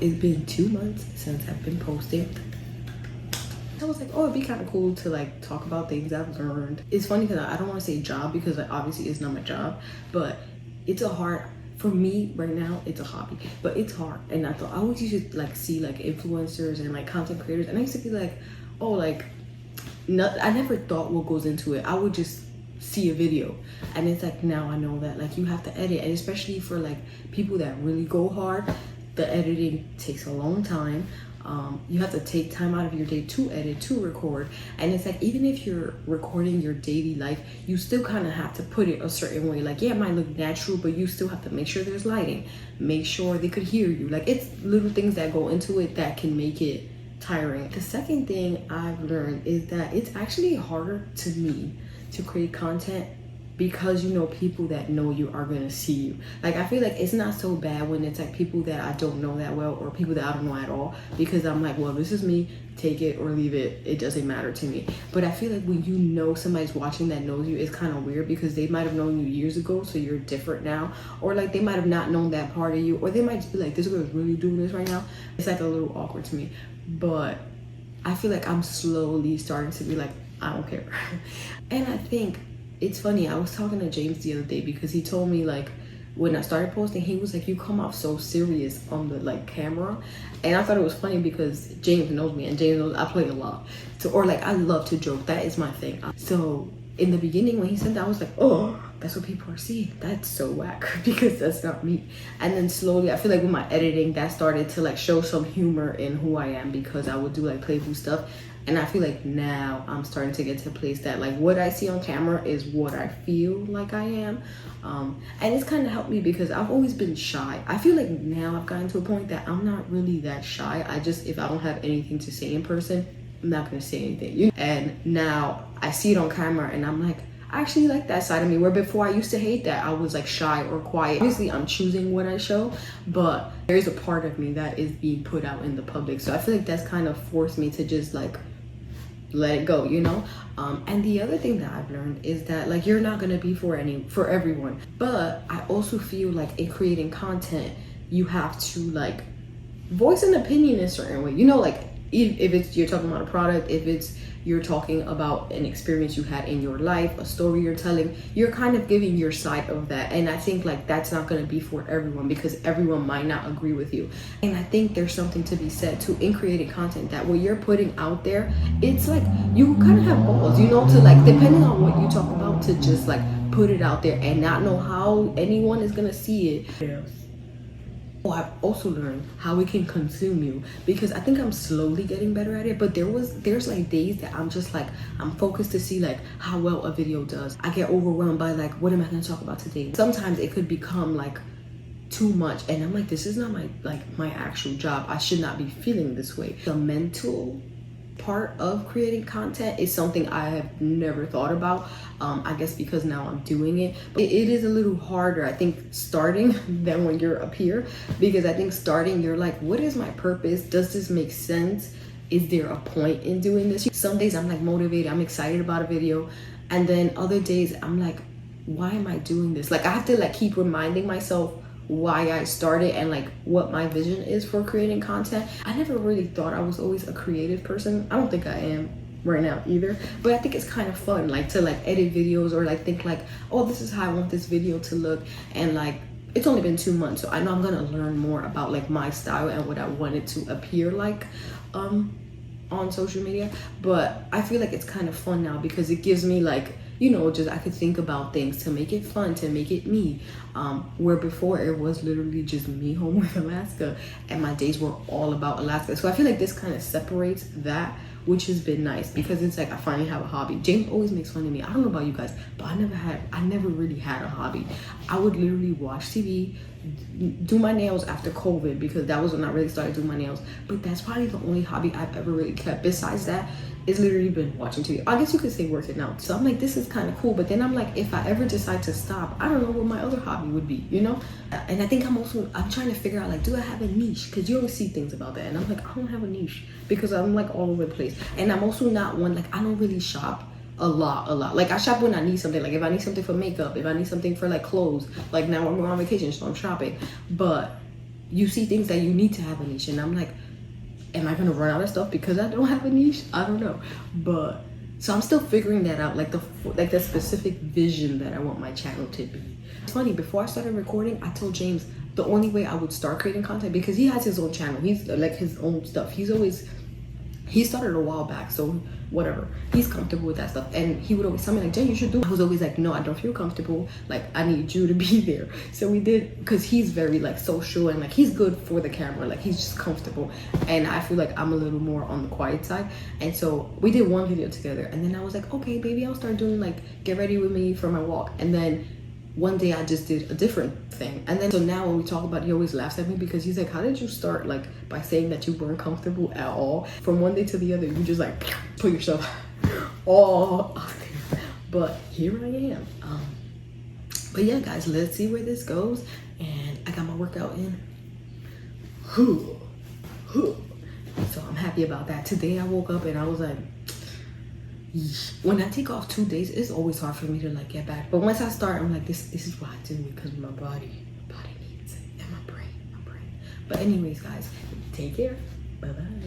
it's been 2 months since I've been posting. I was like, oh, it'd be kind of cool to like talk about things I've learned. It's funny because I don't want to say job because like obviously it's not my job, but it's a hard, for me right now, it's a hobby, but it's hard. And I thought I always used to like see like influencers and like content creators, and I used to be like, oh, like, I never thought what goes into it. I would just see a video, and it's like now I know that like you have to edit, and especially for like people that really go hard, the editing takes a long time. You have to take time out of your day to edit, to record, and it's like even if you're recording your daily life, you still kind of have to put it a certain way. Like, yeah, it might look natural, but you still have to make sure there's lighting, make sure they could hear you. Like, it's little things that go into it that can make it tiring. The second thing I've learned is that it's actually harder to me to create content because you know people that know you are gonna see you. Like, I feel like it's not so bad when it's like people that I don't know that well or people that I don't know at all, because I'm like, well, this is me, take it or leave it, it doesn't matter to me. But I feel like when you know somebody's watching that knows you, it's kind of weird because they might have known you years ago, so you're different now, or like they might have not known that part of you, or they might just be like, this girl is really doing this right now. It's like a little awkward to me, but I feel like I'm slowly starting to be like, I don't care. And I think it's funny, I was talking to James the other day because he told me like when I started posting, he was like, you come off so serious on the like camera. And I thought it was funny because James knows me and James knows I play a lot. So, or like I love to joke, that is my thing. So in the beginning when he said that, I was like, oh, that's what people are seeing. That's so whack because that's not me. And then slowly I feel like with my editing that started to like show some humor in who I am, because I would do like playful stuff. And I feel like now I'm starting to get to a place that like what I see on camera is what I feel like I am. And it's kind of helped me because I've always been shy. I feel like now I've gotten to a point that I'm not really that shy. I just, if I don't have anything to say in person, I'm not gonna say anything. And now I see it on camera and I'm like, I actually like that side of me, where before I used to hate that. I was like shy or quiet. Obviously I'm choosing what I show, but there's a part of me that is being put out in the public. So I feel like that's kind of forced me to just like let it go, you know. And the other thing that I've learned is that like you're not gonna be for everyone, but I also feel like in creating content you have to like voice an opinion in a certain way, you know, like if it's you're talking about a product, if it's you're talking about an experience you had in your life, a story you're telling, you're kind of giving your side of that. And I think like that's not going to be for everyone because everyone might not agree with you. And I think there's something to be said to in creating content that what you're putting out there, it's like you kind of have balls, you know, to like depending on what you talk about, to just like put it out there and not know how anyone is going to see it. Yeah. Oh, I've also learned how it can consume you, because I think I'm slowly getting better at it, but there's like days that I'm just like, I'm focused to see like how well a video does. I get overwhelmed by like, what am I going to talk about today? Sometimes it could become like too much and I'm like, this is not my actual job. I should not be feeling this way. The mental part of creating content is something I have never thought about. I guess because now I'm doing it, but it is a little harder, I think, starting than when you're up here, because I think starting you're like, what is my purpose? Does this make sense? Is there a point in doing this? Some days I'm like motivated, I'm excited about a video, and then other days I'm like, why am I doing this? Like I have to like keep reminding myself why I started and like what my vision is for creating content. I never really thought I was always a creative person. I don't think I am right now either, but I think it's kind of fun like to like edit videos or like think like, oh, this is how I want this video to look. And like it's only been 2 months, so I know I'm gonna learn more about like my style and what I want it to appear like on social media. But I feel like it's kind of fun now because it gives me like, you know, just I could think about things to make it fun, to make it me. Where before it was literally just me home with Alaska and my days were all about Alaska. So I feel like this kind of separates that, which has been nice because it's like I finally have a hobby. James always makes fun of me. I don't know about you guys, but I never really had a hobby. I would literally watch TV, do my nails after COVID because that was when I really started doing my nails. But that's probably the only hobby I've ever really kept. Besides that, it's literally been watching TV. I guess you could say working out. So I'm like, this is kind of cool. But then I'm like, if I ever decide to stop, I don't know what my other hobby would be, you know? And I think I'm trying to figure out like, do I have a niche? Because you always see things about that. And I'm like, I don't have a niche because I'm like all over the place. And I'm also not one, like I don't really shop a lot. Like I shop when I need something. Like if I need something for makeup, if I need something for like clothes, like now I'm on vacation, so I'm shopping. But you see things that you need to have a niche, and I'm like, am I gonna run out of stuff because I don't have a niche? I don't know. But so I'm still figuring that out, like the specific vision that I want my channel to be. It's funny, before I started recording, I told James the only way I would start creating content, because he has his own channel, he's like his own stuff, he started a while back, so whatever, he's comfortable with that stuff, and he would always tell me like, Jen, you should do it. I was always like, no, I don't feel comfortable, like I need you to be there. So we did, because he's very like social, and like he's good for the camera, like he's just comfortable, and I feel like I'm a little more on the quiet side. And so we did one video together, and then I was like, okay baby, I'll start doing like get ready with me for my walk. And then one day I just did a different thing, and then so now when we talk about it, he always laughs at me because he's like, how did you start, like by saying that you weren't comfortable at all? From one day to the other, you just like put yourself all out there. But here I am. But yeah guys, let's see where this goes. And I got my workout in. So I'm happy about that. Today I woke up and I was like, when I take off 2 days, it's always hard for me to like get back. But once I start, I'm like, this is what I do, because my body needs it, and my brain. But anyways guys, take care. Bye bye.